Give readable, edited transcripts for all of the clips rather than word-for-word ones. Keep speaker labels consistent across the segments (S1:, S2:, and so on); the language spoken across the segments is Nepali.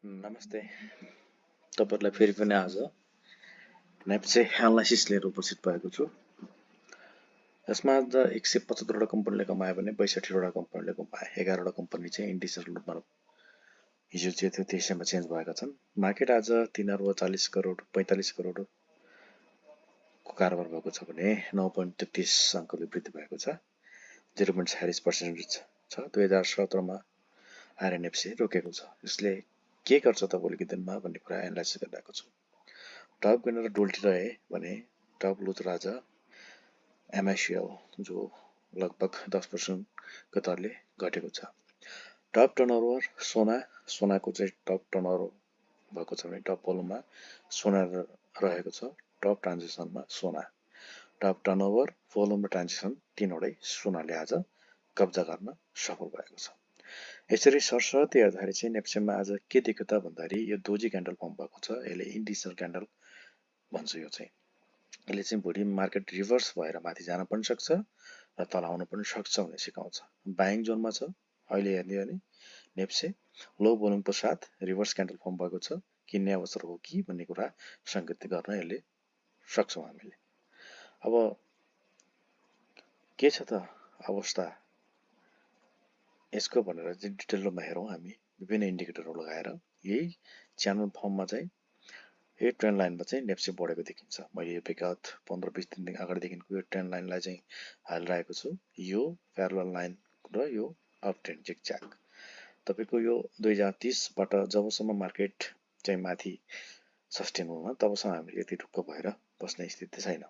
S1: नमस्ते तपाईहरुलाई फेरि पनि आज नेप्से एनालाइसिस लिएर उपस्थित भएको छु। यसमा आज 175 वटा कम्पनीले कमाए भने 62 वटा कम्पनीले कमाए। 11 वटा कम्पनी चाहिँ इन्डिसेसनल रूपमा हिजो जे थियो त्यसैमा चेन्ज भएका छन्। मार्केट आज 3 अर्ब 40 करोड 45 करोड को कारोबार भएको छ भने 9.33 अंकले वृद्धि भएको छ। 0.46% छ। 2017 मा आएर नेप्से रोकेको छ। यसले के गर्छ त भोलिको दिनमा भन्ने कुरा एनालाइसिस गरिरहेको छु। टप गेनर डोल्टिरहे भने टप लुजर आज एमआइसिएल जो लगभग 10% को दरले घटेको छ। टप टर्नओभर सोनाको चाहिँ टप टर्नओभर भएको छ भने टप भोल्युममा सोना रहेको छ। टप ट्रान्जेक्सनमा सोना, टप टर्नओभर, भोल्युम र ट्रान्जेक्सन तीनवटै सोनाले आज कब्जा गर्न सफल भएको छ। यसरी सरसर्ती हेर्दाखेरि चाहिँ नेप्सेमा आज के देख्यो त भन्दाखेरि यो दोजी क्यान्डल फर्म भएको छ। यसले इन्डिसेसनल क्यान्डल भन्छ। यो चाहिँ यसले चाहिँ भोलि मार्केट रिभर्स भएर माथि जान पनि सक्छ र तल आउन पनि सक्छ भन्ने सिकाउँछ। बाइङ जोनमा छ अहिले हेर्ने भने नेप्से लो भोल्युमको साथ रिभर्स क्यान्डल फर्म भएको छ। किन्ने अवसर हो कि भन्ने कुरा संकेत गर्न यसले सक्छौं हामीले। अब के छ त अवस्था यसको भनेर चाहिँ डिटेलमा हेरौं। हामी विभिन्न इन्डिकेटरहरू लगाएर यही च्यानल फर्ममा चाहिँ यो ट्रेन्ड लाइनमा चाहिँ नेप्से बढेको देखिन्छ। मैले यो विगत 15-20 दिनदेखि अगाडिदेखिको यो ट्रेन्ड लाइनलाई चाहिँ हालिरहेको छु। यो प्यारलल लाइन र यो अप ट्रेन्ड जिगज्याग तपाईको यो 2030 बाट जबसम्म मार्केट चाहिँ माथि सस्टेन हुन तबसम्म हामीले यति ढुक्क भएर बस्ने स्थिति छैन।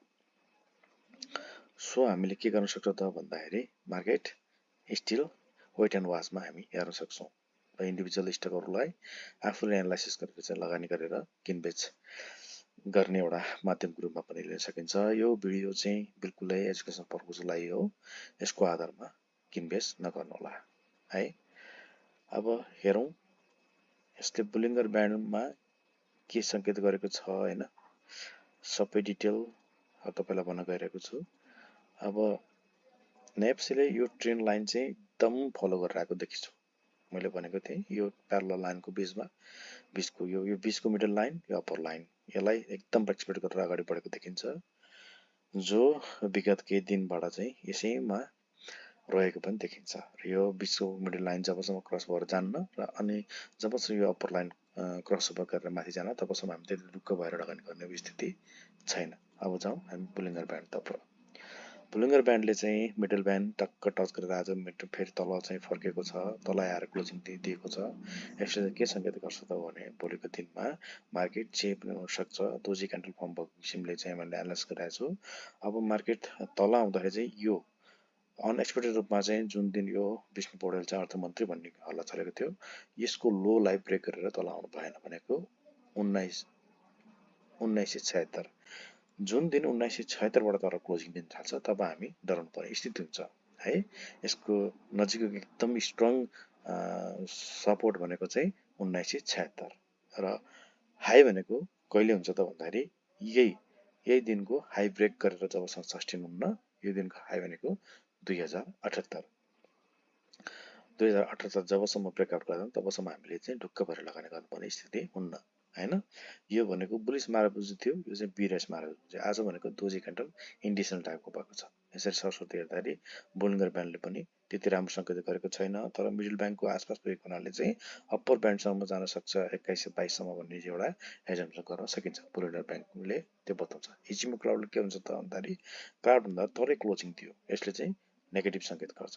S1: सो हामीले के गर्न सक्छौं त भन्दाखेरि मार्केट स्टिल वेट एन्ड वाचमा हामी हेर्न सक्छौं र इन्डिभिजुअल स्टकहरुलाई आफूले एनालाइसिस गरेर चाहिँ लगानी गरेर किनबेच गर्ने एउटा माध्यमको रूपमा पनि लिन सकिन्छ। यो भिडियो चाहिँ बिल्कुलै एजुकेसन पर्पजको लागि हो। यसको आधारमा किनबेच नगर्नु होला है। अब हेरौं यसले बुलिङ्गर ब्यान्डमा के संकेत गरेको छ हैन। सबै डिटेल तपाईलाई भन्न गइरहेको छु। अब नेप्सेले यो ट्रेन्ड लाइन चाहिँ एकदम फलो गरिरहेको देखिछु। मैले भनेको थिएँ यो प्यारलल लाइनको बीचको यो 20 को मिडल लाइन, यो अप्पर लाइन यसलाई एकदम रेस्पेक्ट गरेर अगाडि बढेको देखिन्छ। जो विगत केही दिनबाट चाहिँ यसैमा रहेको पनि देखिन्छ। र यो 20 को मिडल लाइन जबसम्म क्रस भएर जान्न र अनि जबसम्म यो अप्पर लाइन क्रस ओभर गरेर माथि जान तबसम्म हामी त्यति ढुक्क भएर लगानी गर्ने स्थिति छैन। अब जाउँ हामी बुलिङ्गर ब्यान्डतर्फ। बुलिङ्गर ब्यान्डले चाहिँ मिडल ब्यान्ड टक्क टच गरेर आज फेरि तल चाहिँ फर्केको छ। तल आएर क्लोजिङ दिएको छ। यसले के संकेत गर्छ त भने भोलिको दिनमा मार्केट जे पनि हुन सक्छ। दोजी क्यान्डल फर्म भएको किसिमले चाहिँ मैले एनालाइज गरिरहेको छु। अब मार्केट तल आउँदाखेरि चाहिँ यो अनएक्सपेक्टेड रूपमा चाहिँ जुन दिन यो विष्णु पौडेल चाहिँ अर्थमन्त्री भन्ने हल्ला चलेको थियो, यसको लो लाई ब्रेक गरेर तल आउनु भएन भनेको 1976। जुन दिन 1976 बाट तर क्लोजिङ दिन थाल्छ तब हामी डराउनु पर्ने स्थिति हुन्छ है। यसको नजिकको एकदम स्ट्रङ सपोर्ट भनेको चाहिँ 1976 र हाई भनेको कहिले हुन्छ त भन्दाखेरि यही दिनको हाई ब्रेक गरेर जबसम्म सस्टेन हुन्न, यो दिनको हाई भनेको 2078 जबसम्म ब्रेकआउट गर्दैन तबसम्म हामीले चाहिँ ढुक्क भएर लगानी गर्नुपर्ने स्थिति हुन्न हैन। यो भनेको बुलिस मार्केट थियो, यो चाहिँ बियरिश मार्केट। आज भनेको दोजी क्यान्डल इन्डिसेसनल टाइपको भएको छ। यसरी सरस्वती हेर्दाखेरि बुलिङ्गर ब्यान्डले पनि त्यति राम्रो संकेत गरेको छैन, तर मिडल ब्यान्डको आसपास पुगेको हुनाले चाहिँ अप्पर ब्यान्डसम्म जान सक्छ 2122 सम्म भन्ने एउटा एजम्पसन गर्न सकिन्छ। बुलिङ्गर ब्यान्डले त्यो बताउँछ। हिजोको क्राउडले के हुन्छ त भन्दाखेरि क्राउड भन्दा तलै क्लोजिङ थियो। यसले चाहिँ नेगेटिभ संकेत गर्छ।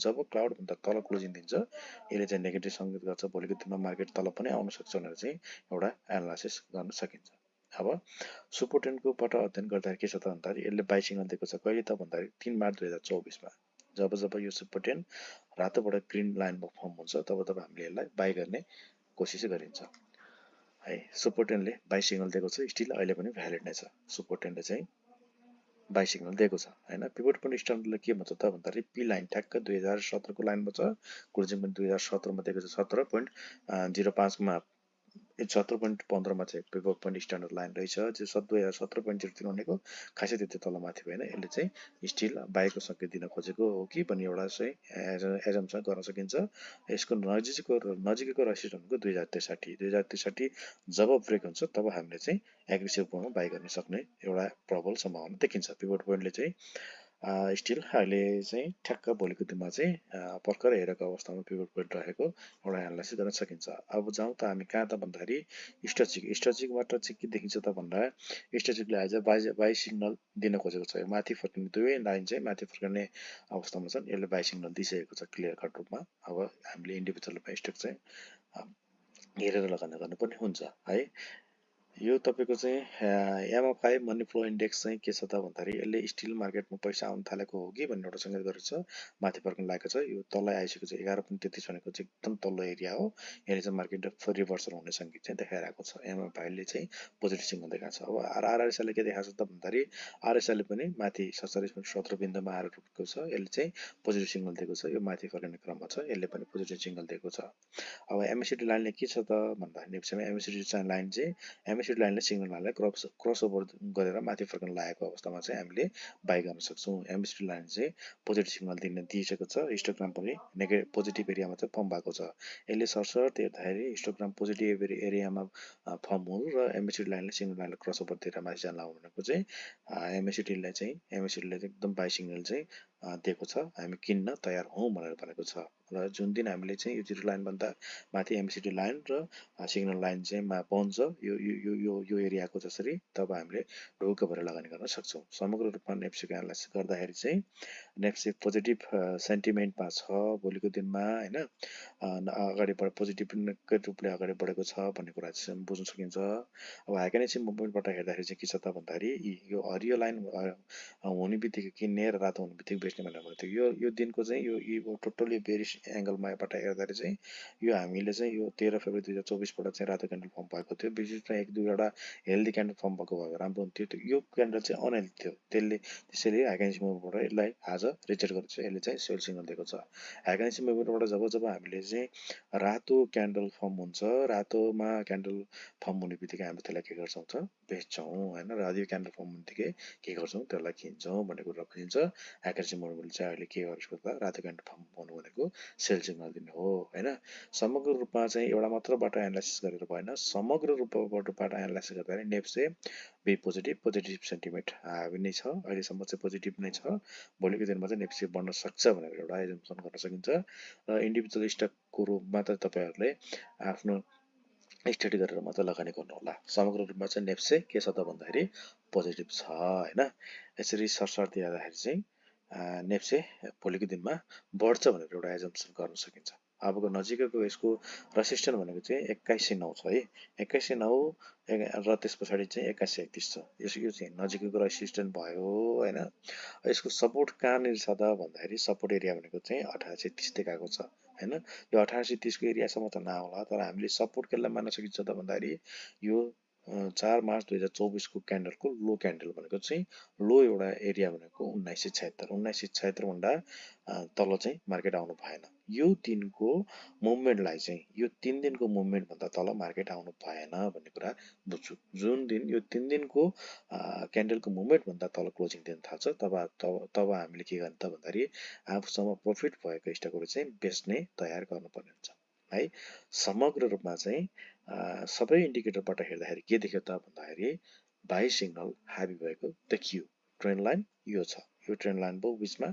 S1: जब क्लाउड भन्दा तल क्लोजिङ दिन्छ यसले चाहिँ नेगेटिभ संकेत गर्छ। भोलिको दिनमा मार्केट तल पनि आउन सक्छ भनेर चाहिँ एउटा एनालाइसिस गर्न सकिन्छ। अब सुपरटेनको बाट अध्ययन गर्दाखेरि के छ त भन्दाखेरि यसले बाइ सिग्नल दिएको छ। कहिले त भन्दाखेरि 3 मार्च 2024 मा जब यो सुपरटेन रातोबाट ग्रीन लाइनमा फर्म हुन्छ तब हामीले यसलाई बाइ गर्ने कोसिस गरिन्छ है। सुपरटेनले बाइ सिग्नल दिएको छ। स्टिल अहिले पनि भ्यालिड नै छ। सुपरटेनले चाहिँ बाइ सिग्नल दिएको छ हैन। पिभट पोइन्ट स्ट्यान्डर्डले के भन्छ त भन्दाखेरि पी लाइन ठ्याक्क 2017 को लाइनमा छ। क्लोजिङ पनि 2017 मा दिएको छ। 17.05 मा 17.15 मा चाहिँ पिभट पोइन्ट स्ट्यान्डर्ड लाइन रहेछ, जो 2017.03 भनेको खासै त्यति तल माथि भएन। यसले चाहिँ स्टिल बाईको संकेत दिन खोजेको हो कि भन्ने एउटा चाहिँ एजम्सन गर्न सकिन्छ। यसको नजिकैको रेसिस्टेन्स भनेको 2063 जब ब्रेक हुन्छ तब हामीले चाहिँ एग्रेसिभ रूपमा बाई गर्न सक्ने एउटा प्रबल सम्भावना देखिन्छ। पिभट पोइन्टले चाहिँ स्टिल अहिले चाहिँ ठ्याक्क भोलिको दिनमा चाहिँ भर्खर हेरेको अवस्थामा पिभट पोइन्ट रहेको एउटा एनालाइसिस गर्न सकिन्छ। अब जाउँ त हामी कहाँ त भन्दाखेरि स्टोचिकबाट चाहिँ के देखिन्छ त भन्दा स्टोचिकले आज बाई सिग्नल दिन खोजेको छ। माथि फर्किने दुवै लाइन चाहिँ माथि फर्किने अवस्थामा छन्। यसले बाई सिग्नल दिइसकेको छ क्लियर कट रूपमा। अब हामीले इन्डिभिजुअल स्टक चाहिँ हेरेर लगानी गर्नुपर्ने हुन्छ है। यो तपाईको चाहिँ MFI मनी फ्लो इन्डेक्स चाहिँ के छ त भन्दाखेरि यसले स्टिल मार्केटमा पैसा आउन थालेको हो कि भन्ने एउटा संकेत गरेको छ। माथि फर्कन लागेको छ। यो तल आइसकेको छ 11.33 भनेको चाहिँ एकदम तल्लो एरिया हो। यसले चाहिँ मार्केट रिभर्सल हुने संकेत चाहिँ देखाइरहेको छ। MFI ले चाहिँ पोजिटिभ सिग्नल देखाएको छ। अब RSI ले के देखाएको छ त भन्दाखेरि RSI ले पनि माथि 47.17 बिन्दुमा आएर रोकेको छ। यसले चाहिँ पोजिटिभ सिग्नल दिएको छ। यो माथि फर्किने क्रममा छ। यसले पनि पोजिटिभ सिग्नल दिएको छ। अब MACD लाइनले के छ त भन्दाखेरि MACD लाइन चाहिँ MACD लाइनले सिग्नल लाइनलाई क्रस ओभर गरेर माथि फर्कन लागेको अवस्थामा चाहिँ हामीले बाई गर्न सक्छौँ। MACD लाइन चाहिँ पोजिटिभ सिग्नल दिइसकेको छ। हिस्टोग्राम पनि पोजिटिभ एरियामा चाहिँ फर्म भएको छ। यसले सरसर्ती हेर्दाखेरि हिस्टोग्राम पोजिटिभ एरियामा फर्म हुनु र MACD लाइनले सिग्नल लाइनलाई क्रस ओभर दिएर माथि जान लाग्नु भनेको चाहिँ MACD ले चाहिँ एकदम बाई सिग्नल चाहिँ दिएको छ। हामी किन्न तयार हौँ भनेर भनेको छ। र जुन दिन हामीले चाहिँ यो जिरो लाइन भन्दा माथि MACD लाइन र सिग्नल लाइन चाहिँ पहुँच यो एरियाको जसरी तब हामीले ढुक्क भएर लगानी गर्न सक्छौँ। समग्र रूपमा नेप्सेको एनालाइसिस गर्दाखेरि चाहिँ नेप्से पोजिटिभ सेन्टिमेन्टमा छ भोलिको दिनमा हैन। अगाडि पोजिटिभ रूपले अगाडि बढेको छ भन्ने कुरा चाहिँ बुझ्न सकिन्छ। अब हाइकेनेसी मुभमेन्टबाट हेर्दाखेरि चाहिँ के छ त भन्दाखेरि यो हरियो लाइन हुने बित्तिकै किन्ने र रातो हुने बित्तिकै बेच्ने भनेर भनेको थियो। यो दिनको चाहिँ यो टोटली बेरिस एङ्गलमाबाट हेर्दाखेरि चाहिँ यो हामीले चाहिँ यो 13 फेब्रुअरी 2024बाट चाहिँ रातो क्यान्डल फर्म भएको थियो। बिचमा एक दुईवटा हेल्दी क्यान्डल फर्म भएको भए राम्रो हुन्थ्यो। यो क्यान्डल चाहिँ अनहेल्दी थियो। त्यसैले हाइकेनेसी मुभमेन्टबाट यसलाई आज रिजेक्ट गरेको छ। यसले चाहिँ सेल सिग्नल दिएको छ। हाइकेनेसी मुभमेन्टबाट जब हामीले चाहिँ रातो क्यान्डल फर्म हुन्छ, रातोमा क्यान्डल फर्म हुने बित्तिकै हामी त्यसलाई के गर्छौँ त बेच्छौँ हैन। र हरियो क्यान्डल फर्म हुने बित्तिकै के गर्छौँ त्यसलाई किन्छौँ भन्ने कुरा बुझिन्छ। हाइकेनेसी मुभमेन्टले चाहिँ अहिले के गरेको त रातो क्यान्डल फर्म हुनु भनेको सेल सिग्नल दिनु हो हैन। समग्र रूपमा चाहिँ एउटा मात्रबाट एनालाइसिस गरेर भएन। समग्र रूपबाट एनालाइसिस गर्दाखेरि नेप्से बी पोजिटिभ सेन्टिमेन्ट हावी नै छ। अहिलेसम्म चाहिँ पोजिटिभ नै छ। भोलिको दिनमा चाहिँ नेप्से बढ्न सक्छ भनेर एउटा एजम्सन गर्न सकिन्छ। र इन्डिभिजुअल स्टकको रूपमा त तपाईहरुले आफ्नो स्टडी गरेर मात्र लगानी गर्नुहोला। समग्र रूपमा चाहिँ नेप्से के छ त भन्दाखेरि पोजिटिभ छ हैन। यसरी सरसर्ती हेर्दाखेरि चाहिँ नेप्से भोलिको दिनमा बढ्छ भनेर एउटा एजम्सन गर्न सकिन्छ। अबको नजिकैको यसको रेसिस्टेन्स भनेको चाहिँ 2109 छ है। 2109 र त्यस पछाडि चाहिँ 8131 छ। यो चाहिँ नजिकैको रेसिस्टेन्स भयो हैन। यसको सपोर्ट कहाँनिर छ त भन्दाखेरि सपोर्ट एरिया भनेको चाहिँ 1830 देखाएको छ हैन। यो 1830 को एरियासम्म त नआउला, तर हामीले सपोर्ट केलाई मान्न सकिन्छ त भन्दाखेरि यो 4 मार्च 2024 को क्यान्डलको लो क्यान्डल भनेको चाहिँ लो एउटा एरिया भनेको 1976 भन्दा तल चाहिँ मार्केट आउनु भएन। यो दिनको मुभमेन्टलाई चाहिँ यो 3 दिनको मुभमेन्ट भन्दा तल मार्केट आउनु भएन भन्ने कुरा बुझ्छु। जुन दिन यो 3 दिनको क्यान्डलको मुभमेन्ट भन्दा तल क्लोजिङ दिन थाल्छ तब हामीले के गर्ने त भन्दाखेरि आफूसँग प्रफिट भएको स्टकहरु चाहिँ बेच्ने तयार गर्नुपर्ने हुन्छ है। समग्र रूपमा चाहिँ सबै इन्डिकेटरबाट हेर्दाखेरि के देख्यो त भन्दाखेरि बाई सिग्नल हाबी भएको देखियो। ट्रेन्ड लाइन यो छ। यो ट्रेन्ड लाइनको बीचमा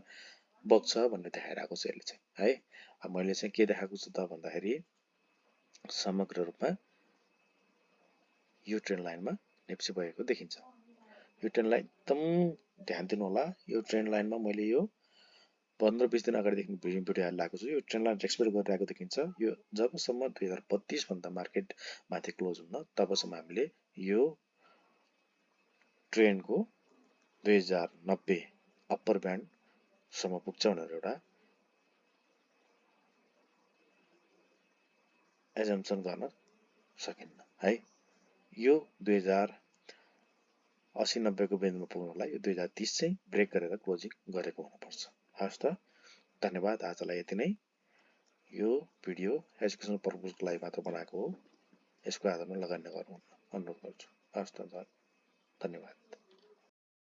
S1: बग्छ भन्ने देखाइरहेको छ यसले चाहिँ है। अब मैले चाहिँ के देखाएको छु त भन्दाखेरि समग्र रूपमा यो ट्रेन्ड लाइनमा नेप्से भएको देखिन्छ। यो ट्रेन्ड लाइन एकदम ध्यान दिनु होला। यो ट्रेन्ड लाइनमा मैले यो 15-20 दिन अगाडिदेखि भिडियो हालिरहेको छु। यो ट्रेन्ड लाइन रेस्पेक्ट गरिरहेको देखिन्छ। यो जबसम्म 2032 भन्दा मार्केट माथि क्लोज हुन्न तबसम्म हामीले यो ट्रेन्डको 2090 अप्पर ब्यान्ड सम्म पुग्छ भनेर एउटा एजम्सन गर्न सकिन्न है। यो 2080-90 को बिन्दुमा पुग्नलाई यो 2030 चाहिँ ब्रेक गरेर क्लोजिङ गरेको हुनुपर्छ। हस् त, धन्यवाद। आजलाई यति नै। यो भिडियो एजुकेसनल पर्पजको लागि मात्र बनाएको हो। यसको आधारमा लगानी नगर्नु अनुरोध गर्छु। हस् त, धन्यवाद।